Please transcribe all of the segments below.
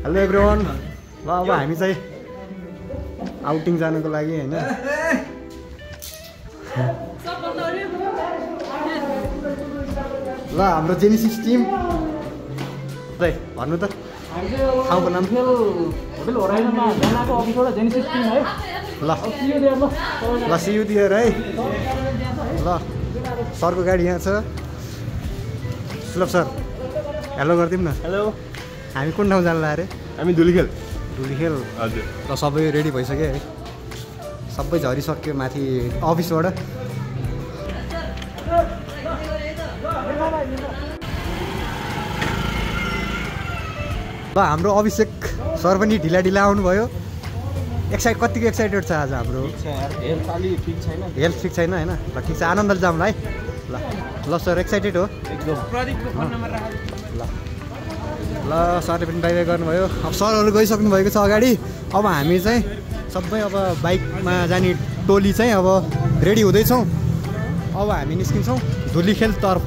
Hello everyone. ल अब हामी चाहिँ आउटिङ जानको लागि हैन। ल हाम्रो जेनेसिस टिम भन्नु त ठाउँको नाम होटल होराइजनमा जानाको अफिसबाट जेनेसिस टिम है। ल सियु दिएर है। ल सरको गाडी यहाँ छ। सुलभ सर हेलो गरिदिउँ न। हेलो। हामी कुन ठाउँ जानु अरे? हामी धुलीखेल। धुलीखेल हजुर। र सबै रेडी भइसक्यो है। सबै झरिसक्यो माथि अफिसबाट। ल हाम्रो अभिषेक सर पनि ढिला ढिला आउनुभयो। कतिको एक्साइटेड छ आज हाम्रो? हेल्थ अलि ठिक छैन। हेल्थ ठिक छैन होइन? ल ठिक छ, आनन्दले जाऊँ है। ल ल सर एक्साइटेड हो? एकदम। प्रदीपको फोन नम्बर राख। ल सरले पनि बाई बाई गर्नुभयो। अब सरहरू गइसक्नु भएको छ अगाडि। अब हामी चाहिँ सबै अब बाइकमा जाने टोली चाहिँ अब रेडी हुँदैछौँ। अब हामी निस्किन्छौँ धुलीखेलतर्फ।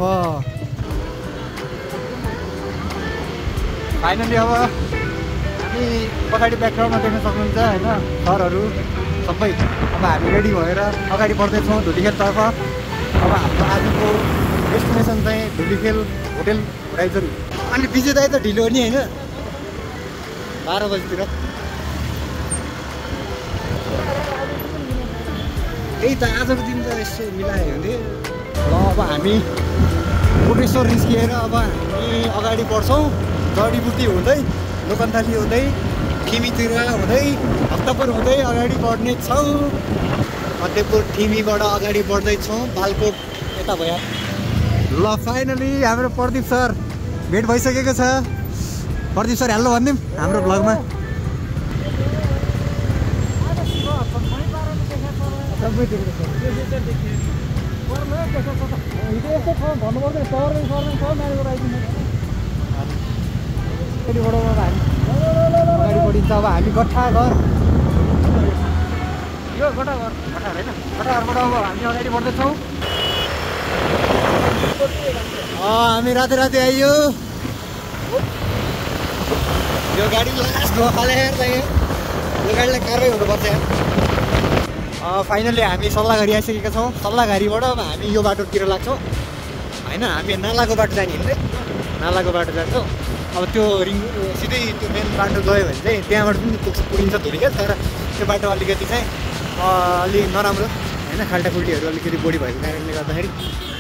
फाइनली अब हामी पछाडि ब्याकग्राउन्डमा देख्न सक्नुहुन्छ होइन, सरहरू सबै। अब हामी रेडी भएर अगाडि बढ्दैछौँ धुलीखेलतर्फ। अब हाम्रो आजको डेस्टिनेसन चाहिँ धुलीखेल होटेल होराइजन। अनि विजय दाइ त ढिलो हो नि होइन? 12 बजीतिर। त्यही त आजको दिन त यसो मिलायो भने। ल अब हामी कोटेश्वर निस्किएर अब हामी अगाडि बढ्छौँ। जडीबुटी हुँदै, दोकानथाली हुँदै, ठिमीतिर हुँदै, भक्तपुर हुँदै अगाडि बढ्ने छौँ। फतेहपुर ठिमीबाट अगाडि बढ्दैछौँ। बालकोट यता भयो। ल फाइनली हाम्रो प्रदीप सर भेट भइसकेको छ। प्रदीप सर हेलो भनिदिउँ हाम्रो भ्लगमा। अगाडि बढिन्छ अब हामी गट्ठा घर। यो गट्ठा घर होइन, गट्ठा घरबाट अब हामी अगाडि बढ्दैछौँ। हामी राति राति आइयो। यो गाडी लास्ट ढोकाले हेर्दै यो गाडीलाई कारवाही हुनुपर्छ यार। फाइनली हामी सल्लाहघारी आइसकेका छौँ। सल्लाहघारीबाट अब हामी यो बाटोतिर लाग्छौँ होइन। हामी नालाको बाटो जाने हिँड्दै नालाको बाटो जान्छौँ। अब त्यो सिधै त्यो मेन बाटो गयो भने चाहिँ त्यहाँबाट पनि पुगिन्छ धुलीखेल। तर त्यो बाटो अलिकति चाहिँ अलि नराम्रो होइन, खाल्टाखुल्टीहरू अलिकति बढी भएको कारणले गर्दाखेरि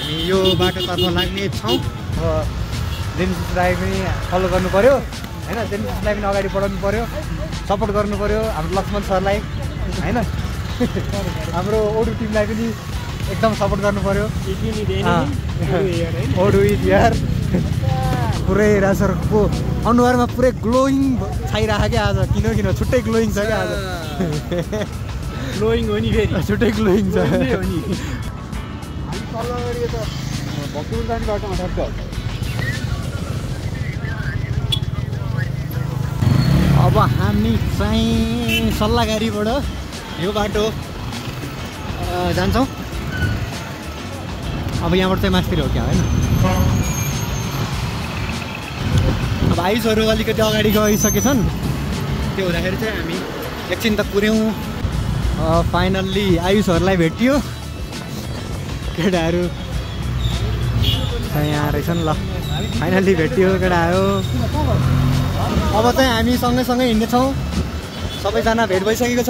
हामी यो बाटोतर्फ लाग्ने छौँ। अब जेनेसिसलाई पनि फलो गर्नु पऱ्यो होइन, जेनेसिसलाई पनि अगाडि बढाउनु पऱ्यो, सपोर्ट गर्नु पऱ्यो हाम्रो लक्ष्मण सरलाई होइन। हाम्रो ओडु टिमलाई पनि एकदम सपोर्ट गर्नु पऱ्यो। ओडु इज हियर। पुरै राजरको अनुहारमा पुरै ग्लोइङ छाइरहेको क्या आज। किन छुट्टै ग्लोइङ छ क्या आज। ग्लोइङ हो नि फेरि, छुट्टै ग्लोइङ छ। भक्तपुर जाने बाटोमा ठ्याक्क। अब हामी चाहिँ सल्लाहघारीबाट यो बाटो जान्छौँ। अब यहाँबाट चाहिँ मास्तिर हो क्या होइन। अब आयुषहरू अलिकति अगाडि गइसकेछन्। त्यो हुँदाखेरि चाहिँ हामी एकछिन त पुऱ्यौँ। फाइनल्ली आयुषहरूलाई भेटियो। केटाहरू यहाँ रहेछन्। ल फाइनल्ली भेटियो केटाहरू। अब चाहिँ हामी सँगै हिँड्नेछौँ। सबैजना भेट भइसकेको छ।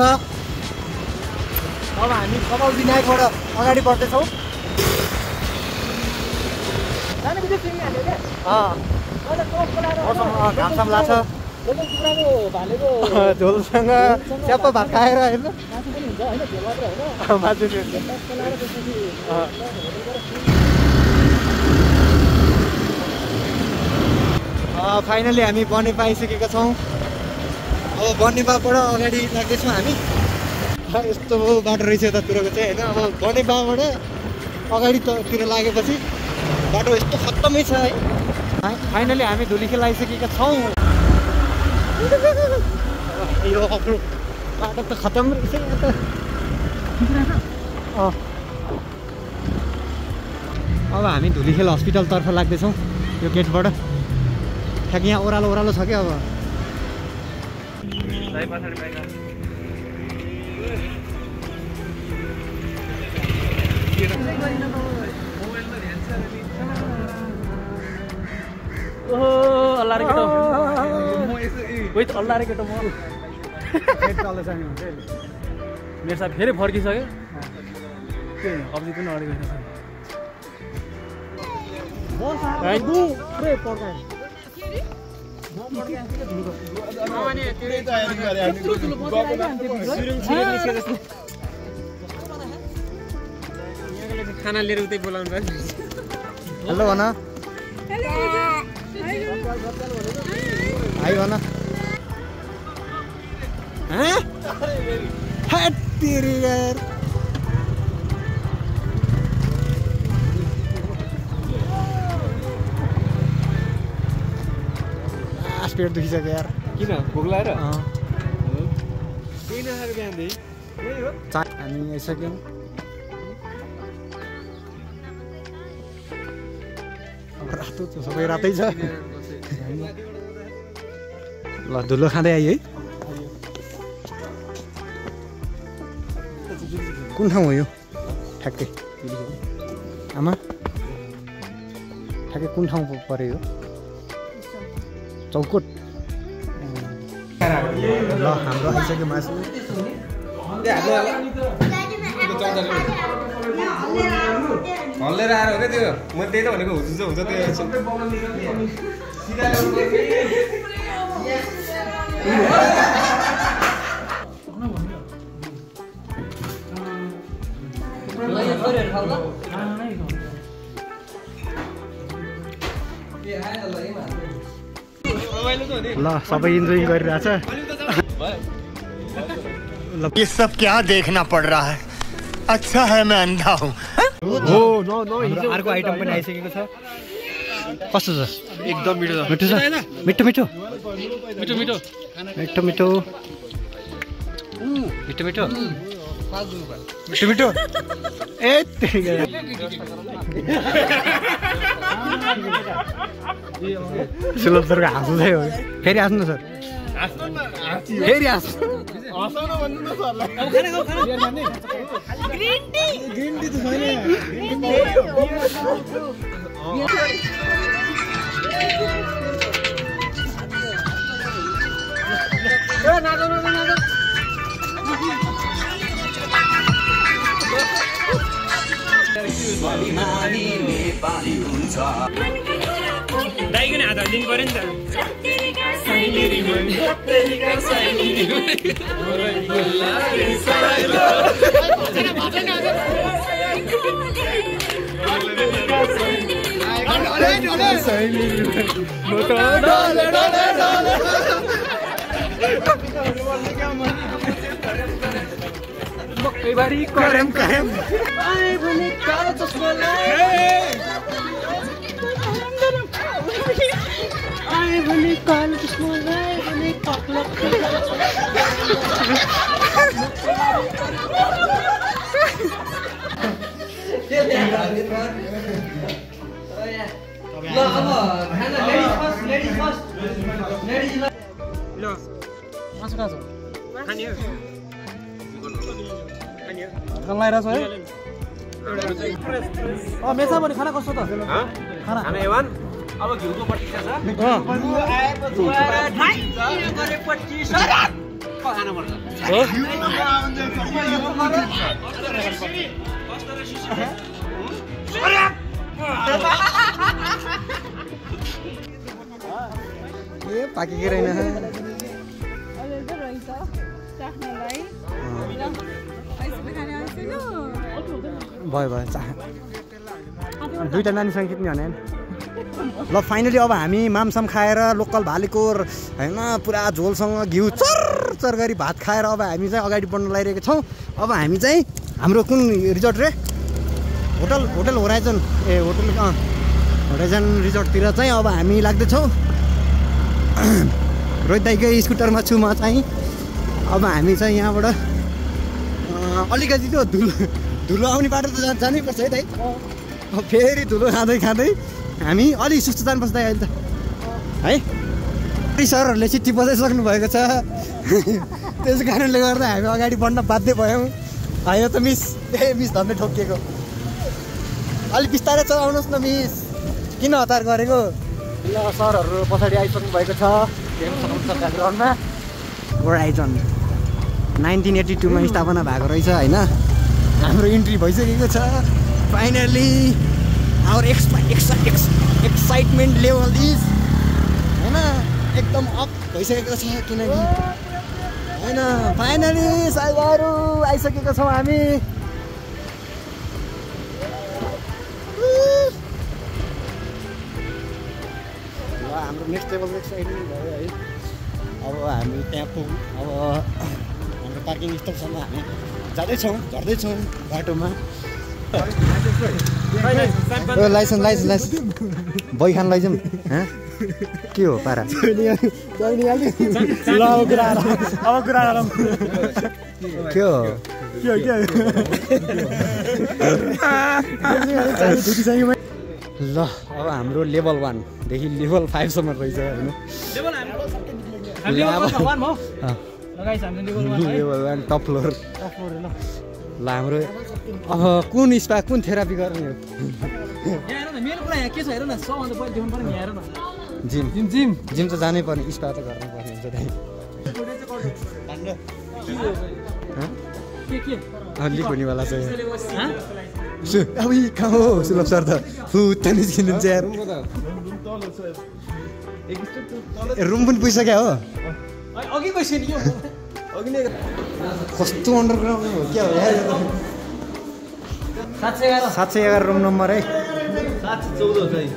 अब हामी कपाल विनायकबाट अगाडि बढ्दैछौँ। घामसाम लाग्छ। झोलसँग च्याप्प भात खाएर होइन, मासु नि हुन्छ। फाइनली हामी बनेपा आइसकेका छौँ। अब बनेपाबाट अगाडि लाग्दैछौँ हामी। यस्तो बाटो रहेछ यतातिरको चाहिँ होइन। अब बनेपाबाट अगाडितिर लागेपछि बाटो यस्तो खत्तमै छ है। फाइनली हामी धुलीखेल आइसकेका छौँ। यो आफ्नो बाटो त खत्तम रहेछ यहाँ त। अब हामी धुलीखेल हस्पिटलतर्फ लाग्दैछौँ यो गेटबाट। ठ्याक यहाँ ओह्रालो छ क्या। अब ओहो अल्लाह रे केटो वेट अल्लाह रे केटो म मेरो साथ फेरि फर्किसक्यो अब्जी पनि अगाडि गइरहेछ खाना लिएर उतै बोलाउनु पर्छ हेलो भन हाई भन तेरी यार पेट दुखिसक्यो यार किन भोक लागेर केही नखाएर बिहानदेखि हामी आइसक्यौँ रातो सबै रातै छ ल धुलो खाँदै आयो है कुन ठाउँ हो यो ठ्याक्कै आमा ठ्याक्कै कुन ठाउँ पऱ्यो यो चौकोट ल हाम्रो आइसक्यो मासु हल्लेर आएर हो क्या त्यो म त्यही त भनेको हुन्छ त्यो ल सबै इन्जोय गरिरहेछ ये सब क्या देखना पड़ रहा है अच्छा है मैं अंधा हूँ अर्को आइटम पनि आइसकेको छ कस्तो छ एकदम मिठो छ मिठो छ मिठो मिठो मिठो मिठो मिठो मिठो मिठो मिठो मिठो मिठो ए सुलभ सरको हाँसु चाहिँ हो फेरि हाँस्नु सर फेरि हाँस्नु ग्रिन टी त छैन दाइकन हात हालिदिनु पर्यो नि कई बारी करम करम आए भने कालो चस्मा आए भने कालो चस्मा आए भने कपलक ल अब खाना लेडिज फर्स्ट ल मासु खान्छ खाने हो लगाइरहेको है मेसा पनि खाना कस्तो त खाना एवान अब घिउको पट्टिसा छ खानु पर्छ ए पाकेकै रहेन भयो भयो दुईवटा नानीसँग कित्ने भने ल फाइनली अब हामी मामसाम खाएर लोकल भालेकोर होइन पुरा झोलसँग घिउ चर गरी भात खाएर अब हामी चाहिँ अगाडि बढ्न लागिरहेको छौँ। अब हामी चाहिँ हाम्रो कुन रिजोर्ट रे होटल होराइजन होराइजन रिजोर्टतिर चाहिँ अब हामी लाग्दैछौँ। रोहित दाइकै स्कुटरमा छु म चाहिँ। अब हामी चाहिँ यहाँबाट अलिकति त्यो धुलो आउने बाटो त जानै पर्छ है दाइ। फेरि धुलो खाँदै हामी अलि सुस्त जानुपर्छ दाइ अहिले त है। सरहरूले चिठी बजाइसक्नु भएको छ त्यस कारणले गर्दा हामी अगाडि बढ्न बाध्य भयौँ होइन त मिस मिस धन्दै ठोकिएको अलिक बिस्तारै चलाउनुहोस् न मिस किन हतार गरेको ल सरहरू पछाडि आइसक्नु भएको छ हेर्न सक्नुहुन्छ ब्याकग्राउन्डमा होराइजन 1982 मा स्थापना भएको रहेछ होइन हाम्रो इन्ट्री भइसकेको छ finally our excitement level is होइन एकदम अप भइसकेको छ किनकि होइन फाइनली साइबाहरू आइसकेको छौँ हामी ल हाम्रो नेक्स्ट लेभलको एक्साइटमेन्ट भयो है अब हामी त्यहाँ पुग्यौँ अब हाम्रो पार्किङ स्थलसम्म हामी जाँदैछौँ झर्दैछौँ बाटोमा लाइसेन्स बैखान लैजाउँ के हो पारा के हो ल अब हाम्रो लेभल 1 देखि लेभल 5 सम्म रहेछ होइन लेभल 1 टप फ्लोर ल हाम्रो अब कुन स्पा कुन थेरापी गर्ने हो जिम त जानै पर्ने स्पा त गर्नु पर्ने हुन्छ लिपुनीवाला छ अब कहाँ हो सुलभ सर त फुत्त निस्किनुहुन्छ यार रुम पनि पुगिसक्यो हो कस्तो अन्डरग्राउन्ड हो क्या हो यार 711 रुम नम्बर है 714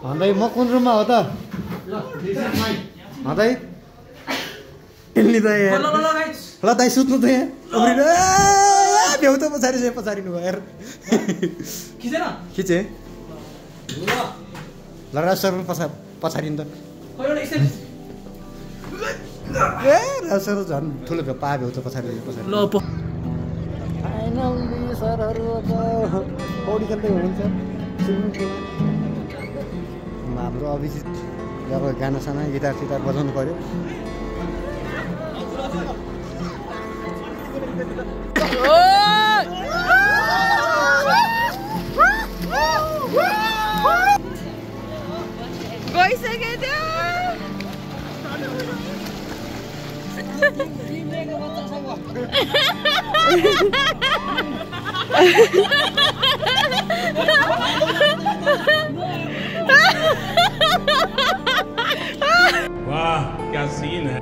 भन्दै म कुन रुममा हो त भन्दै खेल्ने त यार ल दाइ सुत्नु त यहाँ भ्याउ त पछाडिनु भयो यार खिचे ल राजसर पछाडिनु त ए राजसर झन् ठुलो भ्यू पा भ्याउ त पछाडि फाइनल्ली सरहरू अब पौडी खेल्दै हुनुहुन्छ हाम्रो अभिजित अब गाना साना गिटार सिटार बजाउनु पर्यो गइसके थियो वाह क्या सीन है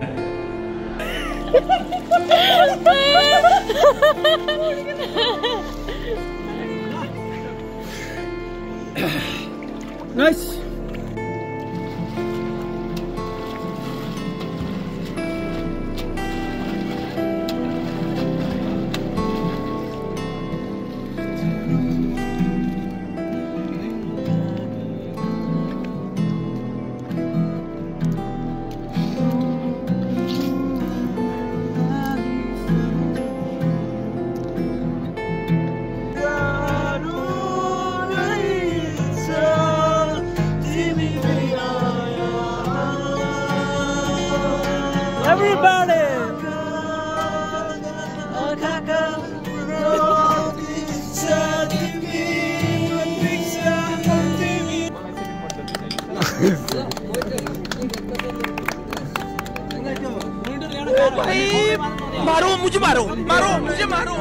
नाइस Everybody! मारो मुझे मारो मुझे मारो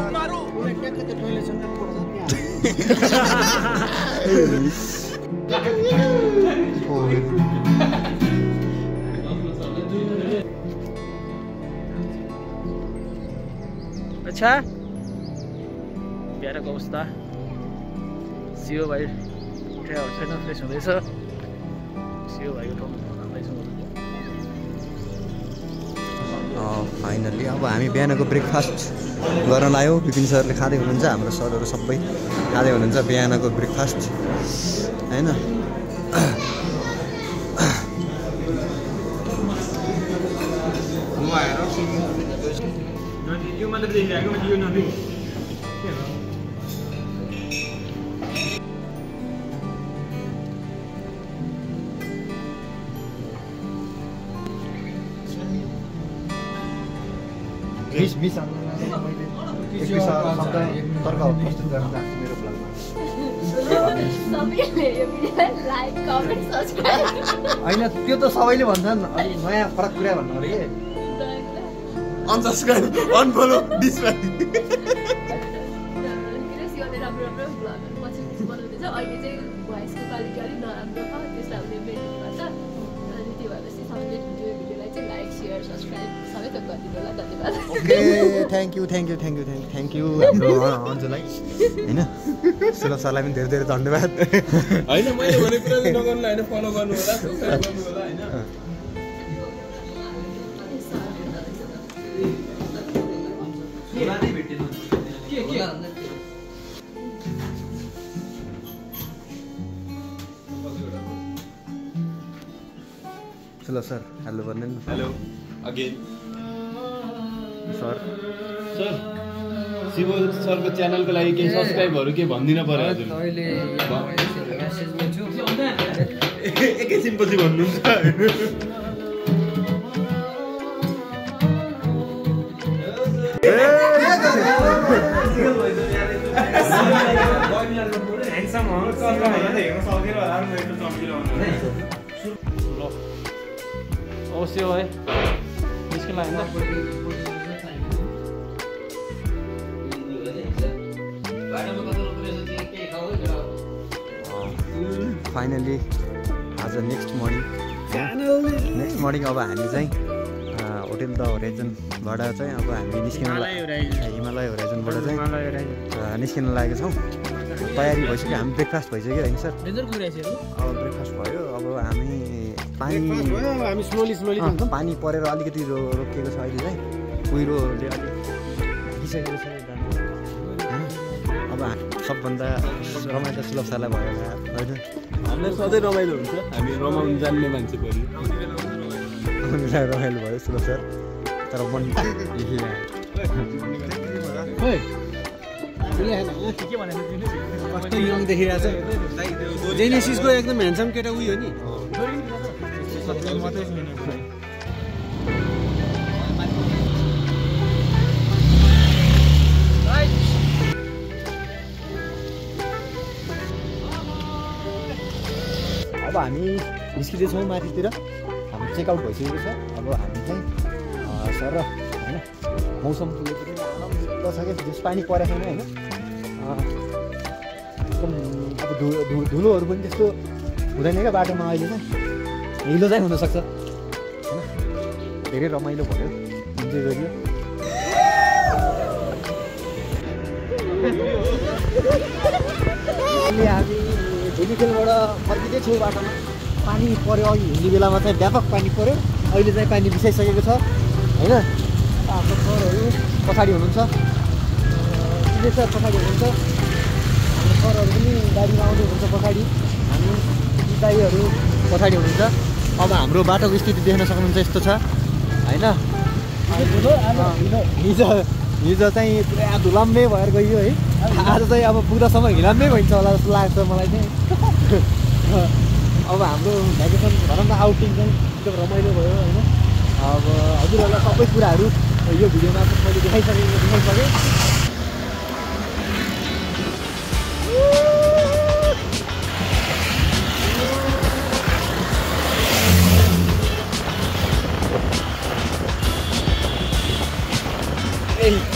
अच्छा बिहारको अवस्था सिओ भाइ उठेर छैन फ्रेस हुँदैछ सिओ भाइको ठाउँमा फाइनल्ली अब हामी बिहानको ब्रेकफास्ट गर्न लाग्यौँ विपिन सरले खाँदै हुनुहुन्छ हाम्रो सरहरू सबै खाँदै हुनुहुन्छ बिहानको ब्रेकफास्ट होइन भएर यो मात्र देखिरहेको यो नदी होइन त्यो त सबैले भन्छन् अलि नयाँ फरक कुरा भन्नु अरे के unsubscribe unfollow dislike okay thank you हाम्रो अन्जुलाई होइन सुलभ सरलाई पनि धेरै धेरै धन्यवाद होइन मैले भने कुरा चाहिँ नगर्नु होइन फलो गर्नु होला सब्स्क्राइब गर्नु होला होइन सुलभ सर हेलो भन्नु न हेलो अगेन सर शिव सरको च्यानलको लागि केही सब्सक्राइबहरू के भनिदिन पर्यो हजुर एकैछिनपछि भन्नुहुन्छ अवश्य है निस्किन लाग्यो फाइनली आज नेक्स्ट मर्निङ अब हामी चाहिँ होटेल द होराइजनबाट चाहिँ अब हामी निस्किन हिमालय होराइजनबाट चाहिँ निस्किन लागेको छौँ तयारी भइसक्यो हामी ब्रेकफास्ट भइसक्यो होइन सर अब ब्रेकफास्ट भयो अब हामी पानी परेर अलिकति रोकिएको छ अहिले चाहिँ कुहिरोले अलिक दिइसकेको छ अब सबभन्दा रमाइलो सुलभ सरलाई भयो होइन हामीलाई सधैँ रमाइलो हुन्छ हामी रमाउनु जान्ने मान्छे पऱ्यो रमाइलो भयो सुलभ सर तर मन कस्तो यङ देखिरहेको छ जेनेसिसको एकदम ह्यान्डसम केटा उयो नि अब हामी निस्किँदैछौँ माथितिर हाम्रो चेकआउट भइसकेको छ अब हामी चाहिँ सर होइन मौसम पनि आनन्द छ क्या जस पानी परेको छैन होइन एकदम अब धुलोहरू पनि त्यस्तो हुँदैन क्या बाटोमा अहिले चाहिँ हिलो चाहिँ हुनसक्छ होइन धेरै रमाइलो भयो इन्जोय गरियो अहिले हामी झुलीखेलबाट फर्किँदैछौँ बाटोमा पानी पऱ्यो अघि हिँड्ने बेलामा चाहिँ व्यापक पानी पऱ्यो अहिले चाहिँ पानी बिसाइसकेको छ होइन हाम्रो सरहरू पछाडि हुनुहुन्छ सर पछाडि हुनुहुन्छ हाम्रो सरहरू पनि गाडीमा आउने हुनुहुन्छ पछाडि हामी दाइहरू पछाडि हुनुहुन्छ अब हाम्रो बाटोको स्थिति देख्न सक्नुहुन्छ यस्तो छ होइन हिजो चाहिँ पुरा धुलाम्मै भएर गयो है आज चाहिँ अब पुग्दासम्म हिलाम्मै भइन्छ होला जस्तो लाग्छ मलाई चाहिँ अब हाम्रो भ्याकेसन भनौँ न आउटिङ चाहिँ एकदम रमाइलो भयो होइन अब हजुरहरूलाई सबै कुराहरू यो भिडियोमा मैले देखाइसकेँ Hey